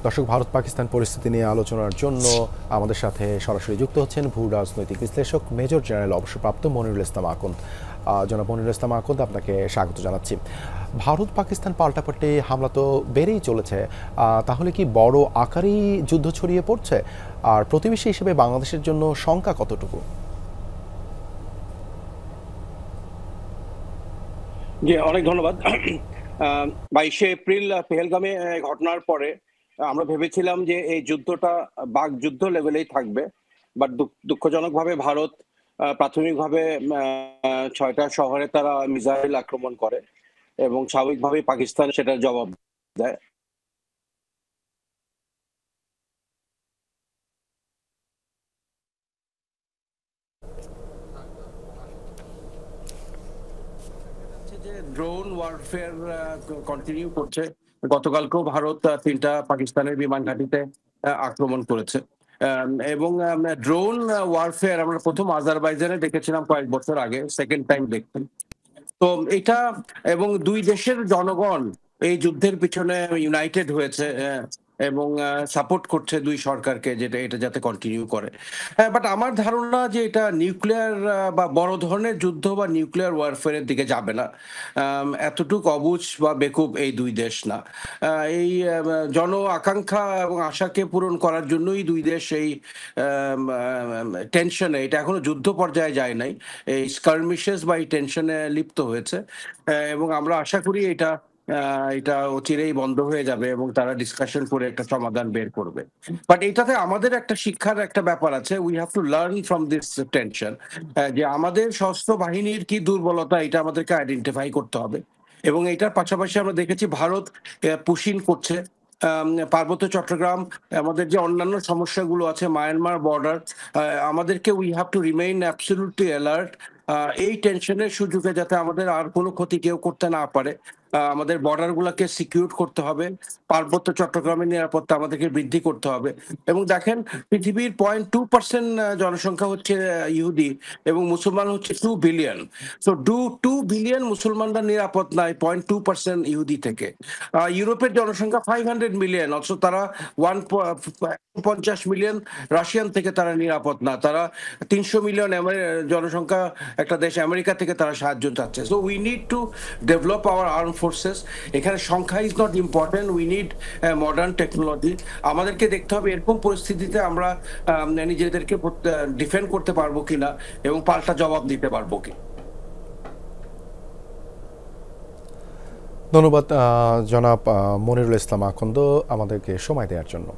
দর্শক, ভারত পাকিস্তান পরিস্থিতি নিয়ে আলোচনার জন্য আমাদের সাথে সরাসরি যুক্ত হচ্ছেন ভূ রাজনৈতিক বিশ্লেষক মেজর জেনারেল অবসরপ্রাপ্ত মনিরুল ইসলাম আকন্দ। জনাব মনিরুল ইসলাম আকন্দ, আপনাকে স্বাগত জানাচ্ছি। ভারত পাকিস্তান পাল্টাপাল্টি হামলা তো বেড়েই চলেছে, তাহলে কি বড় আকারেই যুদ্ধ ছড়িয়ে পড়ছে? আর প্রতিবেশী হিসেবে বাংলাদেশের জন্য শঙ্কা কতটুকু? জি, অনেক ধন্যবাদ। 22শে এপ্রিল পেহেলগামে ঘটনার পরে আমরা ভেবেছিলাম যে এই যুদ্ধটা বাকযুদ্ধ লেভেলেই থাকবে, বাট দুঃখজনকভাবে ভারত প্রাথমিকভাবে 6টা শহরে তারা মিসাইল আক্রমণ করে এবং স্বাভাবিকভাবেই পাকিস্তান সেটার জবাব দেয়। যে ড্রোন ওয়ারফেয়ার কন্টিনিউ করছে। গতকালকেও ভারত 3টা পাকিস্তানের বিমান ঘাঁটিতে আক্রমণ করেছে এবং ড্রোন ওয়ারফেয়ার আমরা প্রথম আজারবাইজানে দেখেছিলাম কয়েক বছর আগে, সেকেন্ড টাইম দেখলাম। তো এটা এবং দুই দেশের জনগণ এই যুদ্ধের পিছনে ইউনাইটেড হয়েছে এবং সাপোর্ট করছে দুই সরকারকে, যেটা এটা যাতে কন্টিনিউ করে। বাট আমার ধারণা যে এটা নিউক্লিয়ার বা বড় ধরনের যুদ্ধ বা নিউক্লিয়ার ওয়ারফেয়ারের দিকে যাবে না। এতটুকু অবুঝ বা বেকুব এই দুই দেশ না। এই জন আকাঙ্ক্ষা এবং আশাকে পূরণ করার জন্যই দুই দেশ এই টেনশনে, এটা এখনো যুদ্ধ পর্যায়ে যায় নাই, এই স্কার্মিশেস বা এই টেনশনে লিপ্ত হয়েছে এবং আমরা আশা করি এটা এটা চিরেই বন্ধ হয়ে যাবে এবং তারা ডিসকাশন করে একটা সমাধান বের করবে। বাট এটাতে আমাদের একটা শিক্ষার একটা ব্যাপার আছে, we have to learn from this tension, যে আমাদের সশস্ত্র বাহিনীর কি দুর্বলতা এটা আমাদেরকে আইডেন্টিফাই করতে হবে। এবং এটার পাশাপাশি আমরা দেখেছি ভারত পুশিং করছে পার্বত্য চট্টগ্রাম, আমাদের যে অন্যান্য সমস্যাগুলো আছে, মায়ানমার বর্ডার, আমাদেরকে we have to remain absolutely alert. এই টেনশনের সুযোগে যাতে আমাদের আর কোনো ক্ষতি কেউ করতে না পারে, আমাদের বর্ডার গুলাকে সিকিউর করতে হবে, পার্বত্য চট্টগ্রামের নিরাপত্তা আমাদেরকে বৃদ্ধি করতে হবে। এবং দেখেন, পৃথিবীর 0.2% জনসংখ্যা হচ্ছে ইহুদি এবং মুসলমান হচ্ছে 2 বিলিয়ন। তো 2 বিলিয়ন মুসলমানরা নিরাপদ নয় 0.2% ইহুদি থেকে। ইউরোপের জনসংখ্যা 500 মিলিয়ন, অথচ তারা 150 মিলিয়ন রাশিয়ান থেকে তারা নিরাপদ না। তারা 300 মিলিয়ন জনসংখ্যা একটা দেশ আমেরিকা থেকে তারা সাহায্য চাচ্ছে। So we need to develop hour arm forces. এখানে সংখ্যা is not important, we need modern technology. আমাদেরকে দেখতে হবে এরকম পরিস্থিতিতে আমরা নিজেদেরকে ডিফেন্ড করতে পারবো কিনা এবং পাল্টা জবাব দিতে পারবো কি। ধন্যবাদ জনাব মনিরুল ইসলাম আকন্দ আমাদেরকে সময় দেওয়ার জন্য।